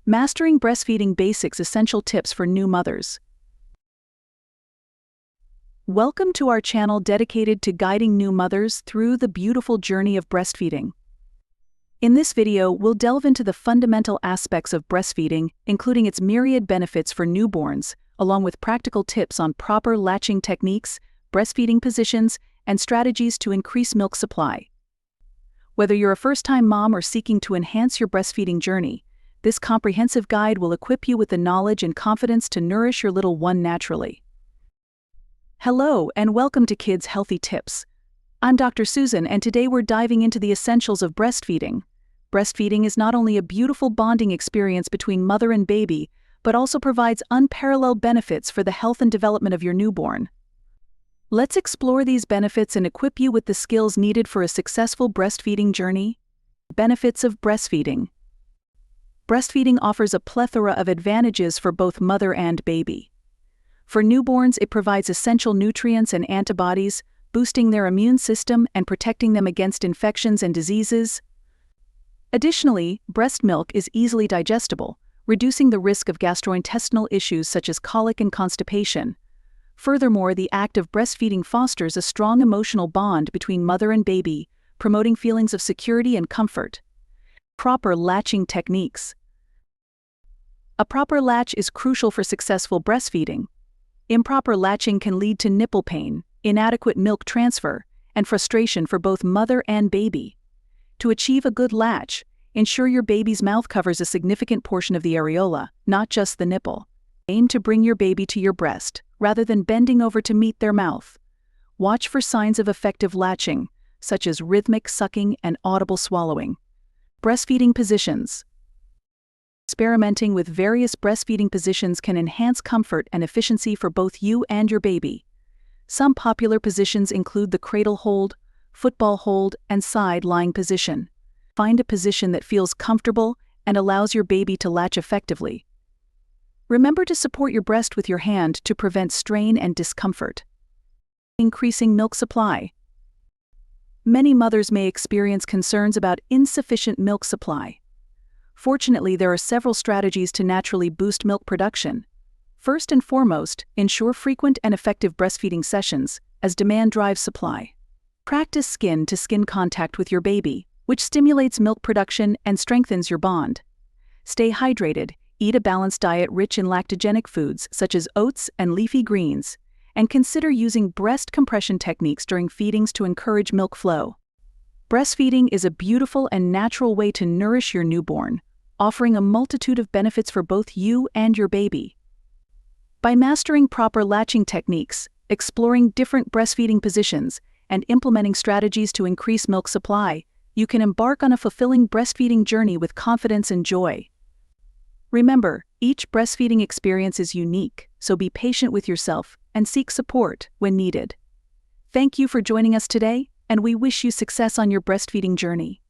Mastering breastfeeding basics, essential tips for new mothers. Welcome to our channel dedicated to guiding new mothers through the beautiful journey of breastfeeding. In this video, we'll delve into the fundamental aspects of breastfeeding, including its myriad benefits for newborns, along with practical tips on proper latching techniques, breastfeeding positions, and strategies to increase milk supply. Whether you're a first-time mom or seeking to enhance your breastfeeding journey, this comprehensive guide will equip you with the knowledge and confidence to nourish your little one naturally. Hello, and welcome to Kids Healthy Tips. I'm Dr. Susan, and today we're diving into the essentials of breastfeeding. Breastfeeding is not only a beautiful bonding experience between mother and baby, but also provides unparalleled benefits for the health and development of your newborn. Let's explore these benefits and equip you with the skills needed for a successful breastfeeding journey. Benefits of breastfeeding. Breastfeeding offers a plethora of advantages for both mother and baby. For newborns, it provides essential nutrients and antibodies, boosting their immune system and protecting them against infections and diseases. Additionally, breast milk is easily digestible, reducing the risk of gastrointestinal issues such as colic and constipation. Furthermore, the act of breastfeeding fosters a strong emotional bond between mother and baby, promoting feelings of security and comfort. Proper latching techniques. A proper latch is crucial for successful breastfeeding. Improper latching can lead to nipple pain, inadequate milk transfer, and frustration for both mother and baby. To achieve a good latch, ensure your baby's mouth covers a significant portion of the areola, not just the nipple. Aim to bring your baby to your breast, rather than bending over to meet their mouth. Watch for signs of effective latching, such as rhythmic sucking and audible swallowing. Breastfeeding positions. Experimenting with various breastfeeding positions can enhance comfort and efficiency for both you and your baby. Some popular positions include the cradle hold, football hold, and side lying position. Find a position that feels comfortable and allows your baby to latch effectively. Remember to support your breast with your hand to prevent strain and discomfort. Increasing milk supply. Many mothers may experience concerns about insufficient milk supply. Fortunately, there are several strategies to naturally boost milk production. First and foremost, ensure frequent and effective breastfeeding sessions, as demand drives supply. Practice skin-to-skin contact with your baby, which stimulates milk production and strengthens your bond. Stay hydrated. Eat a balanced diet rich in lactogenic foods such as oats and leafy greens, and consider using breast compression techniques during feedings to encourage milk flow. Breastfeeding is a beautiful and natural way to nourish your newborn, offering a multitude of benefits for both you and your baby. By mastering proper latching techniques, exploring different breastfeeding positions, and implementing strategies to increase milk supply, you can embark on a fulfilling breastfeeding journey with confidence and joy. Remember, each breastfeeding experience is unique, so be patient with yourself and seek support when needed. Thank you for joining us today, and we wish you success on your breastfeeding journey.